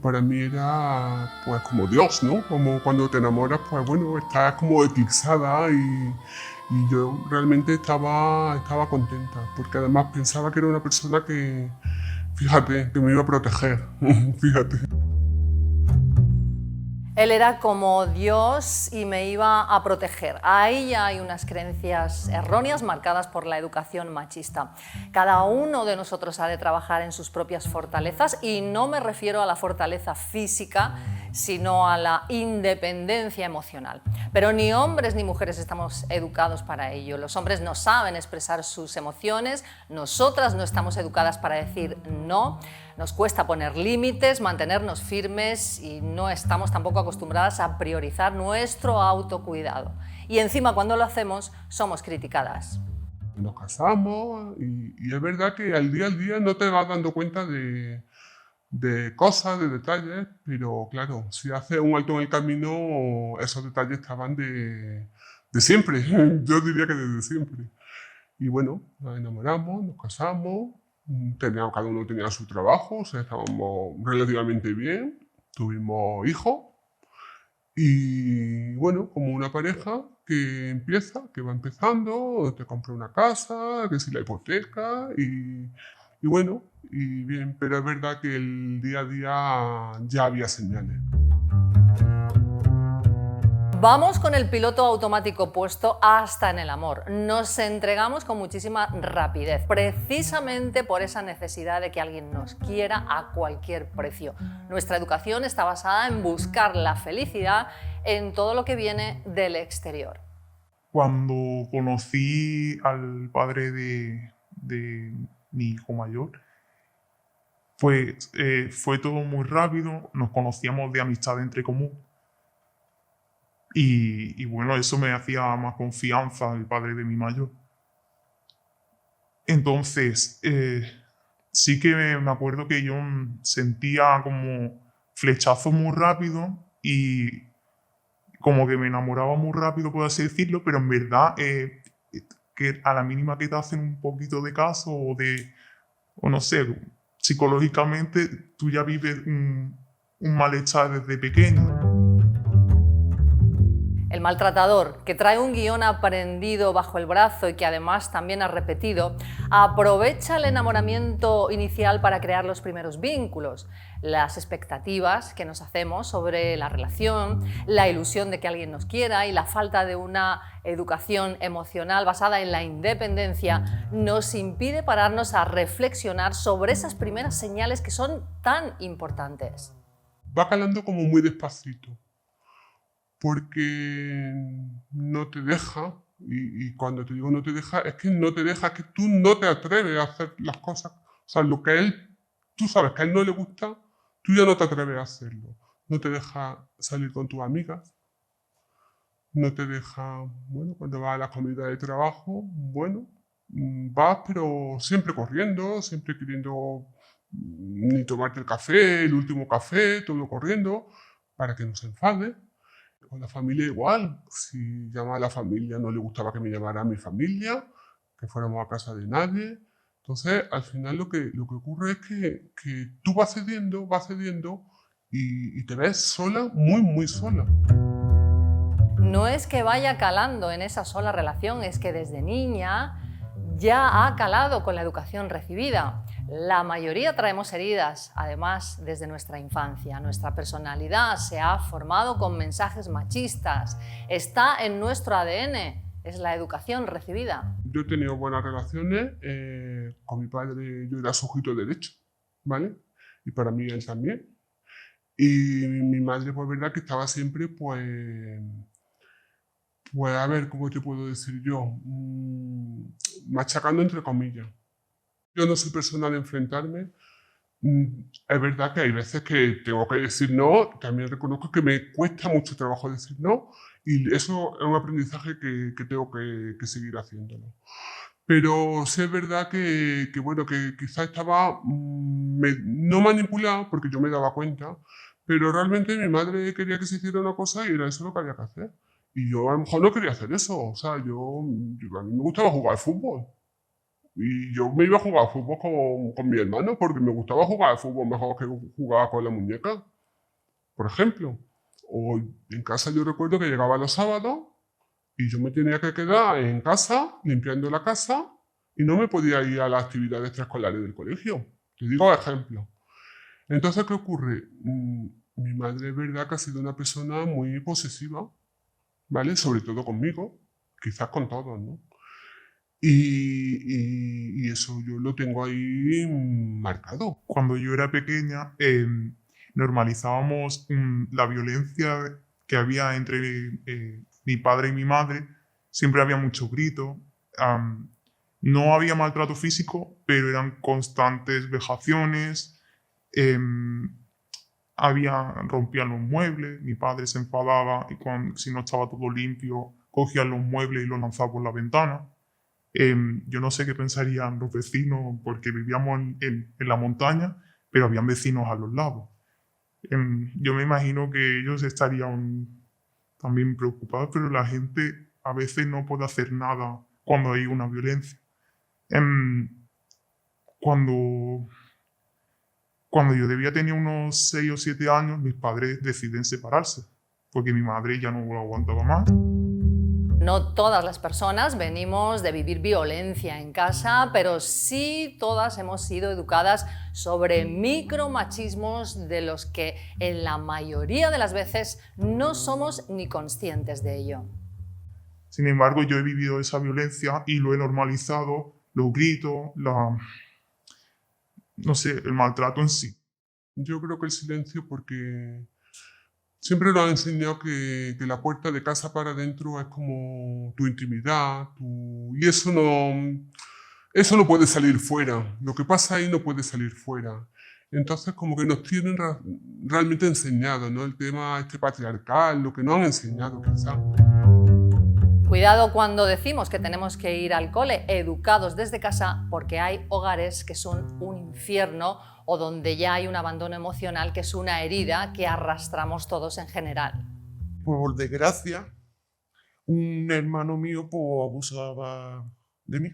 para mí era pues como Dios, ¿no? Como cuando te enamoras, pues bueno, estás como eclipsada y yo realmente estaba contenta, porque además pensaba que era una persona que, fíjate, que me iba a proteger, fíjate. Él era como Dios y me iba a proteger. Ahí ya hay unas creencias erróneas marcadas por la educación machista. Cada uno de nosotros ha de trabajar en sus propias fortalezas y no me refiero a la fortaleza física, sino a la independencia emocional. Pero ni hombres ni mujeres estamos educados para ello. Los hombres no saben expresar sus emociones, nosotras no estamos educadas para decir no. Nos cuesta poner límites, mantenernos firmes y no estamos tampoco acostumbradas a priorizar nuestro autocuidado. Y encima cuando lo hacemos somos criticadas. Nos casamos y es verdad que al día no te vas dando cuenta de cosas, de detalles, pero claro, si haces un alto en el camino, esos detalles estaban de siempre, yo diría que desde siempre. Y bueno, nos enamoramos, nos casamos, cada uno tenía su trabajo, o sea, estábamos relativamente bien, tuvimos hijos y bueno, como una pareja que empieza, que va empezando, te compra una casa, que si la hipoteca y bueno, y bien, pero es verdad que el día a día ya había señales. Vamos con el piloto automático puesto hasta en el amor. Nos entregamos con muchísima rapidez, precisamente por esa necesidad de que alguien nos quiera a cualquier precio. Nuestra educación está basada en buscar la felicidad en todo lo que viene del exterior. Cuando conocí al padre de mi hijo mayor, pues fue todo muy rápido, nos conocíamos de amistad entre común. Y bueno, eso me hacía más confianza el padre de mi mayor. Entonces, sí que me acuerdo que yo sentía como flechazos muy rápido y como que me enamoraba muy rápido, por así decirlo, pero en verdad que a la mínima que te hacen un poquito de caso o no sé, psicológicamente tú ya vives un malestar desde pequeño. El maltratador, que trae un guión aprendido bajo el brazo y que además también ha repetido, aprovecha el enamoramiento inicial para crear los primeros vínculos, las expectativas que nos hacemos sobre la relación, la ilusión de que alguien nos quiera y la falta de una educación emocional basada en la independencia nos impide pararnos a reflexionar sobre esas primeras señales que son tan importantes. Va calando como muy despacito, porque no te deja, y cuando te digo no te deja, es que no te deja, es que tú no te atreves a hacer las cosas. O sea, lo que a él, tú sabes que a él no le gusta, tú ya no te atreves a hacerlo. No te deja salir con tus amigas, no te deja, bueno, cuando vas a la comida de trabajo, bueno, vas pero siempre corriendo, siempre queriendo ni tomarte el café, el último café, todo corriendo, para que no se enfade. Con la familia igual, si llama a la familia no le gustaba que me llamara a mi familia, que fuéramos a casa de nadie. Entonces, al final lo que ocurre es que tú vas cediendo y te ves sola, muy, muy sola. No es que vaya calando en esa sola relación, es que desde niña ya ha calado con la educación recibida. La mayoría traemos heridas, además, desde nuestra infancia. Nuestra personalidad se ha formado con mensajes machistas. Está en nuestro ADN, es la educación recibida. Yo he tenido buenas relaciones, con mi padre yo era sujeto derecho, ¿vale? Y para mí él también. Y mi madre, pues verdad que estaba siempre, pues a ver, ¿cómo te puedo decir yo? Machacando entre comillas. Yo no soy persona de enfrentarme. Es verdad que hay veces que tengo que decir no, también reconozco que me cuesta mucho trabajo decir no, y eso es un aprendizaje que tengo que seguir haciéndolo. Pero sí es verdad que bueno, que quizás estaba no manipulado, porque yo me daba cuenta, pero realmente mi madre quería que se hiciera una cosa y era eso lo que había que hacer. Y yo a lo mejor no quería hacer eso, o sea, a mí me gustaba jugar al fútbol. Y yo me iba a jugar al fútbol con mi hermano porque me gustaba jugar al fútbol mejor que jugar con la muñeca. por ejemplo. O en casa yo recuerdo que llegaba los sábados y yo me tenía que quedar en casa, limpiando la casa, y no me podía ir a las actividades extraescolares del colegio. Te digo ejemplo. Entonces, ¿qué ocurre? Mi madre es verdad que ha sido una persona muy posesiva, ¿vale? Sobre todo conmigo, quizás con todos, ¿no? Y eso yo lo tengo ahí marcado. Cuando yo era pequeña, normalizábamos la violencia que había entre mi padre y mi madre. Siempre había mucho grito. No había maltrato físico, pero eran constantes vejaciones. Rompían los muebles, mi padre se enfadaba y si no estaba todo limpio, cogían los muebles y los lanzaba por la ventana. Yo no sé qué pensarían los vecinos porque vivíamos en la montaña, pero habían vecinos a los lados. Yo me imagino que ellos estarían también preocupados, pero la gente a veces no puede hacer nada cuando hay una violencia. Cuando yo debía tener unos 6 o 7 años, mis padres deciden separarse, porque mi madre ya no lo aguantaba más. No todas las personas venimos de vivir violencia en casa, pero sí todas hemos sido educadas sobre micromachismos de los que en la mayoría de las veces no somos ni conscientes de ello. Sin embargo, yo he vivido esa violencia y lo he normalizado, los gritos, no sé, el maltrato en sí. Yo creo que el silencio, porque siempre nos han enseñado que la puerta de casa para adentro es como tu intimidad, y eso no puede salir fuera. Lo que pasa ahí no puede salir fuera. Entonces, como que nos tienen realmente enseñado, ¿no? El tema este patriarcal, lo que nos han enseñado quizás. Cuidado cuando decimos que tenemos que ir al cole educados desde casa, porque hay hogares que son un infierno o donde ya hay un abandono emocional que es una herida que arrastramos todos en general. Por desgracia, un hermano mío pues, abusaba de mí.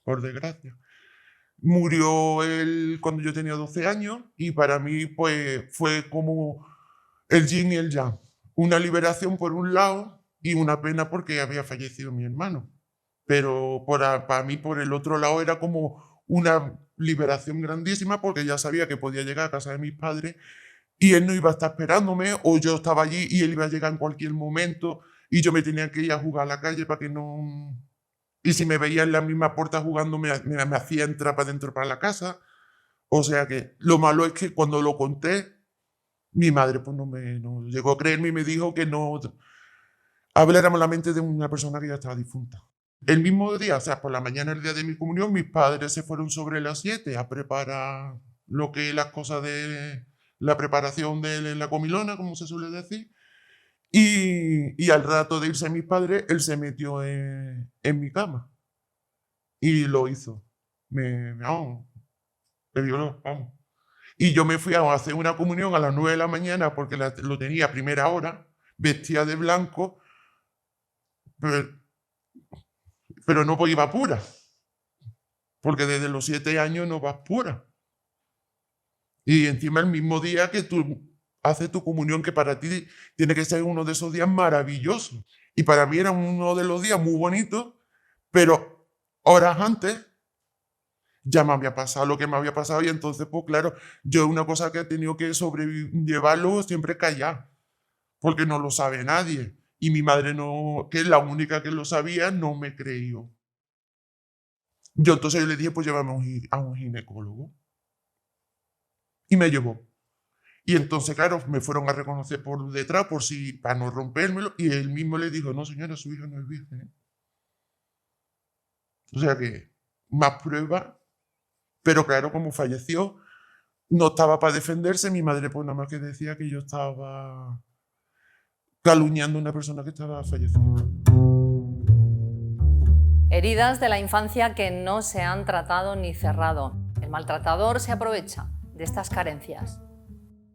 Por desgracia. Murió él cuando yo tenía 12 años y para mí pues, fue como el yin y el yang. Una liberación por un lado y una pena porque había fallecido mi hermano. Pero para mí por el otro lado era como una liberación grandísima porque ya sabía que podía llegar a casa de mis padres y él no iba a estar esperándome o yo estaba allí y él iba a llegar en cualquier momento y yo me tenía que ir a jugar a la calle para que no... Y si me veía en la misma puerta jugando me hacía entrar para adentro para la casa. O sea que lo malo es que cuando lo conté, mi madre pues no llegó a creerme y me dijo que no habláramos la mente de una persona que ya estaba difunta. El mismo día, o sea, por la mañana, el día de mi comunión, mis padres se fueron sobre las 7 a preparar lo que es las cosas de la preparación de la comilona, como se suele decir. Y al rato de irse mis padres, él se metió en mi cama. Y lo hizo. Me violó, vamos. Y yo me fui a hacer una comunión a las 9 de la mañana porque lo tenía a primera hora, vestida de blanco, pero no iba pura. Porque desde los 7 años no vas pura. Y encima el mismo día que tú haces tu comunión, que para ti tiene que ser uno de esos días maravillosos. Y para mí era uno de los días muy bonitos, pero horas antes ya me había pasado lo que me había pasado y entonces, pues claro, yo una cosa que he tenido que sobrellevarlo siempre callar, porque no lo sabe nadie. Y mi madre, no, que es la única que lo sabía, no me creyó. Yo entonces le dije, pues llévame a un ginecólogo. Y me llevó. Y entonces, claro, me fueron a reconocer por detrás, para no rompérmelo, y él mismo le dijo, no señora, su hija no es virgen. O sea que, más pruebas, pero claro, como falleció, no estaba para defenderse, mi madre pues nada más que decía que yo estaba calumniando a una persona que estaba fallecida. Heridas de la infancia que no se han tratado ni cerrado. El maltratador se aprovecha de estas carencias.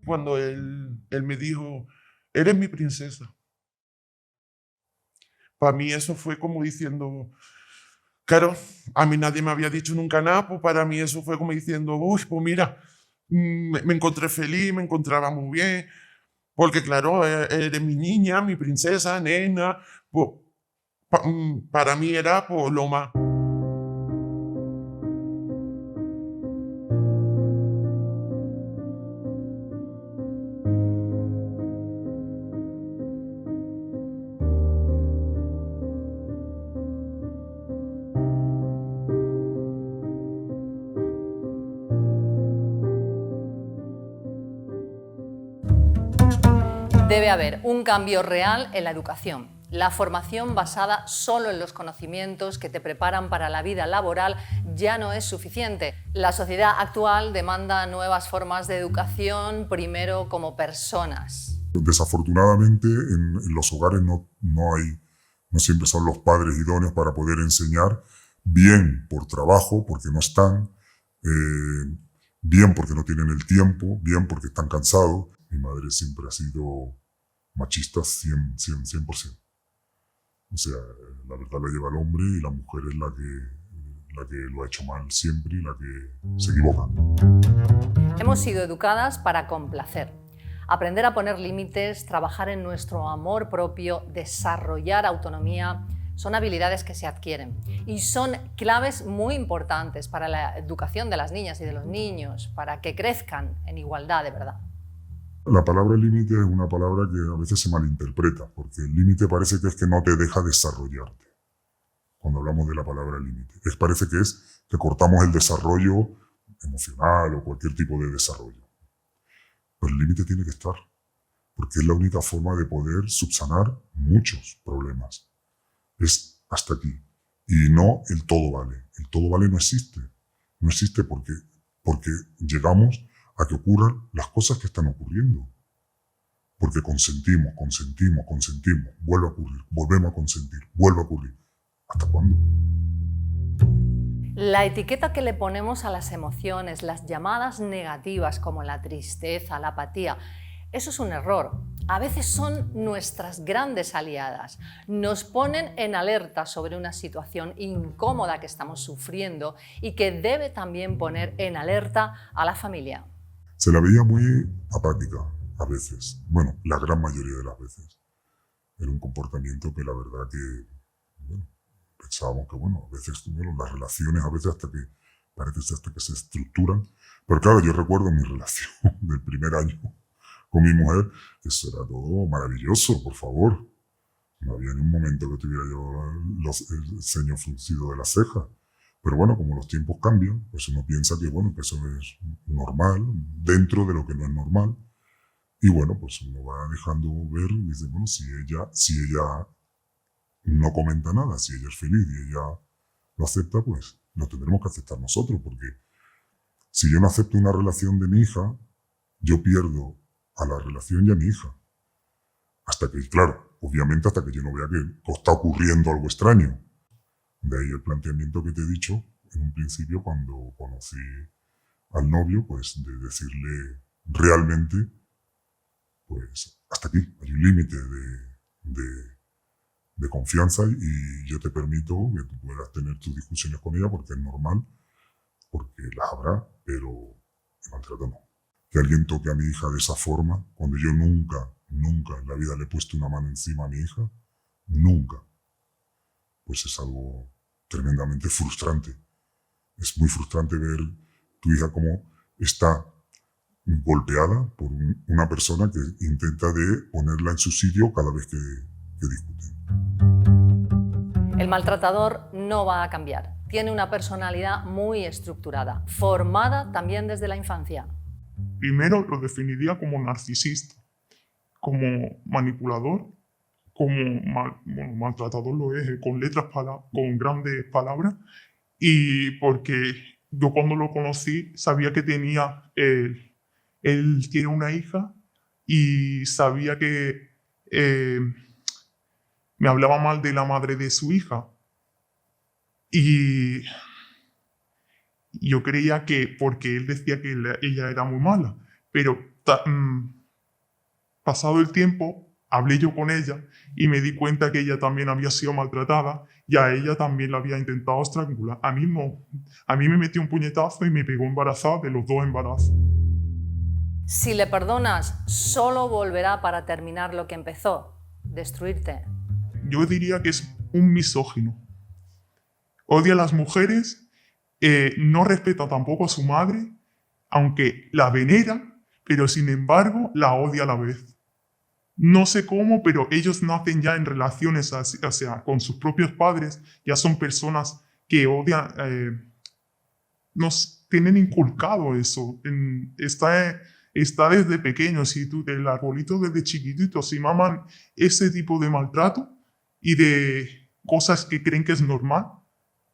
Cuando él me dijo, eres mi princesa. Para mí eso fue como diciendo, claro, a mí nadie me había dicho nunca nada, pues para mí eso fue como diciendo, uy, pues mira, me encontré feliz, me encontraba muy bien, porque claro, eres mi niña, mi princesa, nena, pues, para mí era pues, lo más. Debe haber un cambio real en la educación. La formación basada solo en los conocimientos que te preparan para la vida laboral ya no es suficiente. La sociedad actual demanda nuevas formas de educación, primero como personas. Desafortunadamente en los hogares no siempre son los padres idóneos para poder enseñar, bien por trabajo, porque no están, bien porque no tienen el tiempo, bien porque están cansados. Mi madre siempre ha sido machista 100%. O sea, la verdad la lleva el hombre y la mujer es la que lo ha hecho mal siempre y la que se equivoca. Hemos sido educadas para complacer. Aprender a poner límites, trabajar en nuestro amor propio, desarrollar autonomía, son habilidades que se adquieren y son claves muy importantes para la educación de las niñas y de los niños, para que crezcan en igualdad de verdad. La palabra límite es una palabra que a veces se malinterpreta, porque el límite parece que es que no te deja desarrollarte. Cuando hablamos de la palabra límite, parece que es que cortamos el desarrollo emocional o cualquier tipo de desarrollo. Pero el límite tiene que estar, porque es la única forma de poder subsanar muchos problemas. Es hasta aquí. Y no el todo vale. El todo vale no existe. No existe porque llegamos a que ocurran las cosas que están ocurriendo. Porque consentimos, vuelve a ocurrir, volvemos a consentir, vuelve a ocurrir. ¿Hasta cuándo? La etiqueta que le ponemos a las emociones, las llamadas negativas como la tristeza, la apatía, eso es un error. A veces son nuestras grandes aliadas. Nos ponen en alerta sobre una situación incómoda que estamos sufriendo y que debe también poner en alerta a la familia. Se la veía muy apática a veces. Bueno, la gran mayoría de las veces. Era un comportamiento que la verdad que, bueno, pensábamos que, bueno, a veces las relaciones, a veces hasta que se estructuran. Pero claro, yo recuerdo mi relación del primer año con mi mujer, eso era todo maravilloso, por favor. No había ni un momento que tuviera yo el ceño fruncido de la ceja. Pero bueno, como los tiempos cambian, pues uno piensa que, bueno, que eso es normal, dentro de lo que no es normal. Y bueno, pues uno va dejando ver y dice, bueno, si ella no comenta nada, si ella es feliz y ella lo acepta, pues lo tendremos que aceptar nosotros, porque si yo no acepto una relación de mi hija, yo pierdo a la relación y a mi hija. Hasta que, claro, obviamente hasta que yo no vea que está ocurriendo algo extraño. De ahí el planteamiento que te he dicho en un principio cuando conocí al novio, pues de decirle realmente, pues hasta aquí, hay un límite de confianza y yo te permito que tú puedas tener tus discusiones con ella porque es normal, porque las habrá, pero el maltrato no. Que alguien toque a mi hija de esa forma, cuando yo nunca en la vida le he puesto una mano encima a mi hija, nunca, pues es algo tremendamente frustrante. Es muy frustrante ver tu hija como está golpeada por una persona que intenta de ponerla en su sitio cada vez que discuten. El maltratador no va a cambiar. Tiene una personalidad muy estructurada, formada también desde la infancia. Primero lo definiría como narcisista, como manipulador, como maltratador lo es, con grandes palabras, y porque yo cuando lo conocí sabía que él tiene una hija y sabía que me hablaba mal de la madre de su hija. Y yo creía que, porque él decía que ella era muy mala, pero pasado el tiempo, hablé yo con ella y me di cuenta que ella también había sido maltratada y a ella también la había intentado estrangular. A mí me metió un puñetazo y me pegó embarazada de los 2 embarazos. Si le perdonas, solo volverá para terminar lo que empezó, destruirte. Yo diría que es un misógino. Odia a las mujeres, no respeta tampoco a su madre, aunque la venera, pero sin embargo la odia a la vez. No sé cómo, pero ellos nacen ya en relaciones o sea, con sus propios padres, ya son personas que odian, nos tienen inculcado eso. Está desde pequeños, si tú, el arbolito desde chiquitito, si maman ese tipo de maltrato y de cosas que creen que es normal,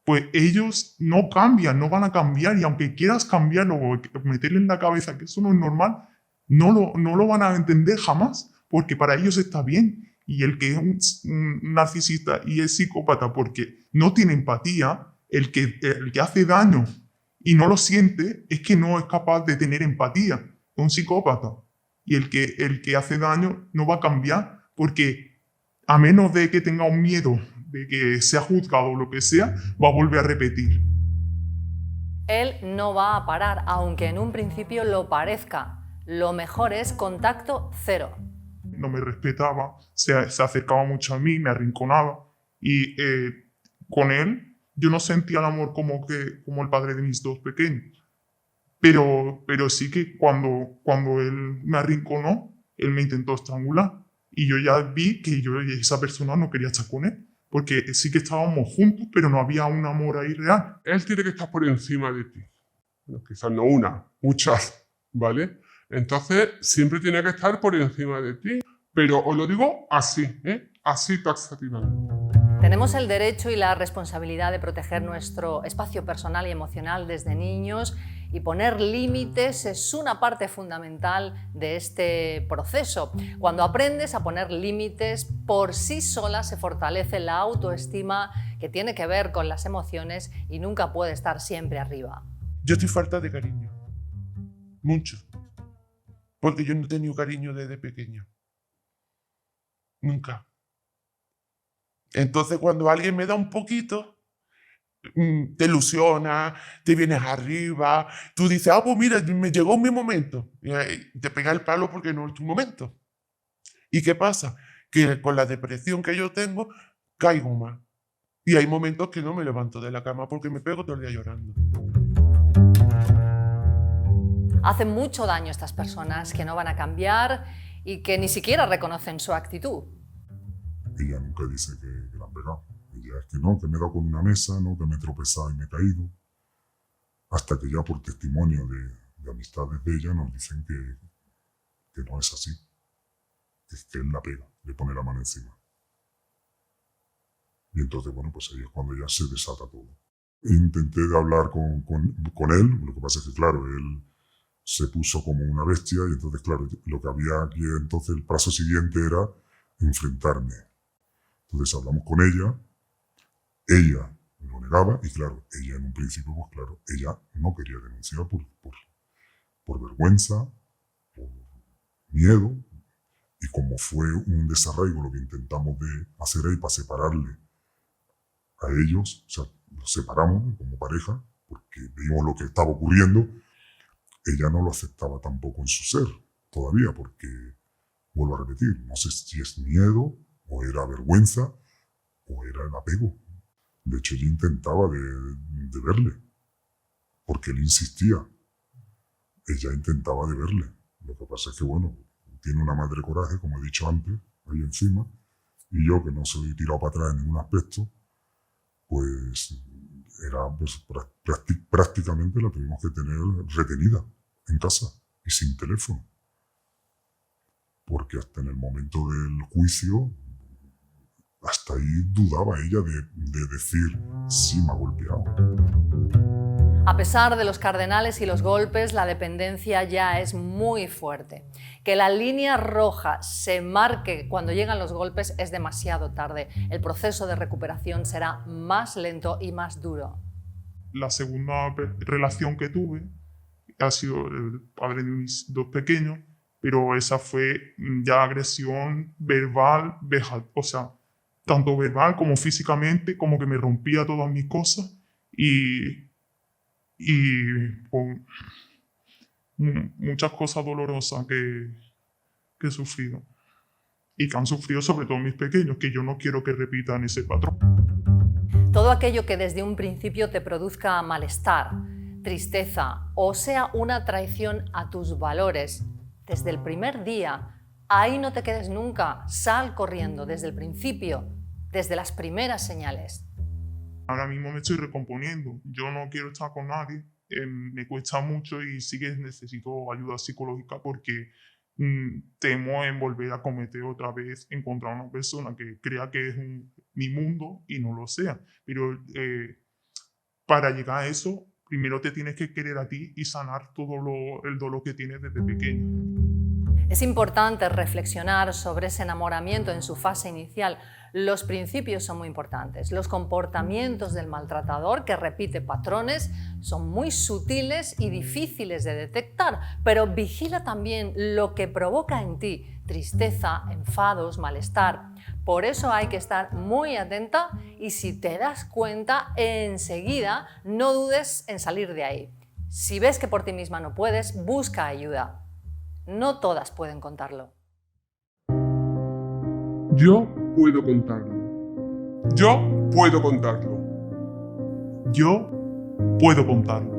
pues ellos no cambian, no van a cambiar, y aunque quieras cambiarlo o meterle en la cabeza que eso no es normal, no lo van a entender jamás, porque para ellos está bien. Y el que es un narcisista y es psicópata porque no tiene empatía, el que hace daño y no lo siente, es que no es capaz de tener empatía. Un psicópata. Y el que hace daño no va a cambiar, porque a menos de que tenga un miedo de que sea juzgado o lo que sea, va a volver a repetir. Él no va a parar, aunque en un principio lo parezca. Lo mejor es contacto cero. No me respetaba, se acercaba mucho a mí, me arrinconaba. Y con él yo no sentía el amor como el padre de mis dos pequeños. Pero sí que cuando él me arrinconó, él me intentó estrangular. Y yo ya vi que esa persona no quería estar con él. Porque sí que estábamos juntos, pero no había un amor ahí real. Él tiene que estar por encima de ti. Bueno, quizás no una, muchas, ¿vale? Entonces, siempre tiene que estar por encima de ti. Pero os lo digo así, así taxativamente. Tenemos el derecho y la responsabilidad de proteger nuestro espacio personal y emocional desde niños, y poner límites es una parte fundamental de este proceso. Cuando aprendes a poner límites, por sí sola se fortalece la autoestima, que tiene que ver con las emociones y nunca puede estar siempre arriba. Yo estoy falta de cariño. Mucho. Porque yo no he tenido cariño desde pequeño. Nunca. Entonces, cuando alguien me da un poquito, te ilusiona, te vienes arriba, tú dices, pues mira, me llegó mi momento. Y te pega el palo porque no es tu momento. ¿Y qué pasa? Que con la depresión que yo tengo, caigo más. Y hay momentos que no me levanto de la cama porque me pego todo el día llorando. Hacen mucho daño estas personas que no van a cambiar y que ni siquiera reconocen su actitud. Ella nunca dice que la han pegado. Ella es que no, que me he dado con una mesa, no, que me he tropezado y me he caído. Hasta que ya por testimonio de amistades de ella nos dicen que no es así. Es que él la pega, le pone la mano encima. Y entonces, bueno, pues ahí es cuando ya se desata todo. Intenté de hablar con él, lo que pasa es que, claro, él se puso como una bestia y entonces, claro, lo que había aquí, entonces el paso siguiente era enfrentarme. Entonces hablamos con ella lo negaba y, claro, ella en un principio, pues claro, ella no quería denunciar por vergüenza, por miedo, y como fue un desarraigo lo que intentamos de hacer ahí para separarle a ellos, o sea, los separamos como pareja, porque vimos lo que estaba ocurriendo, ella no lo aceptaba tampoco en su ser, todavía, porque, vuelvo a repetir, no sé si es miedo, o era vergüenza, o era el apego. De hecho, ella intentaba de verle, porque él insistía. Ella intentaba de verle. Lo que pasa es que, bueno, tiene una madre coraje, como he dicho antes, ahí encima, y yo, que no soy tirado para atrás en ningún aspecto, pues era pues, prácticamente la tuvimos que tener retenida en casa y sin teléfono. Porque hasta en el momento del juicio, hasta ahí dudaba ella de decir, sí, me ha golpeado. A pesar de los cardenales y los golpes, la dependencia ya es muy fuerte. Que la línea roja se marque cuando llegan los golpes es demasiado tarde. El proceso de recuperación será más lento y más duro. La segunda relación que tuve ha sido el padre de mis dos pequeños, pero esa fue ya agresión verbal, o sea, tanto verbal como físicamente, como que me rompía todas mis cosas y muchas cosas dolorosas que he sufrido. Y que han sufrido sobre todo mis pequeños, que yo no quiero que repitan ese patrón. Todo aquello que desde un principio te produzca malestar, tristeza o sea una traición a tus valores, desde el primer día, ahí no te quedes nunca, sal corriendo desde el principio, desde las primeras señales. Ahora mismo me estoy recomponiendo, yo no quiero estar con nadie, me cuesta mucho y sí que necesito ayuda psicológica porque temo en volver a cometer otra vez, encontrar una persona que crea que es mi mundo y no lo sea. Pero para llegar a eso, primero te tienes que querer a ti y sanar todo el dolor que tienes desde pequeño. Es importante reflexionar sobre ese enamoramiento en su fase inicial. Los principios son muy importantes. Los comportamientos del maltratador, que repite patrones, son muy sutiles y difíciles de detectar, pero vigila también lo que provoca en ti tristeza, enfados, malestar. Por eso hay que estar muy atenta y si te das cuenta, enseguida no dudes en salir de ahí. Si ves que por ti misma no puedes, busca ayuda. No todas pueden contarlo. Yo puedo contarlo. Yo puedo contarlo. Yo puedo contarlo.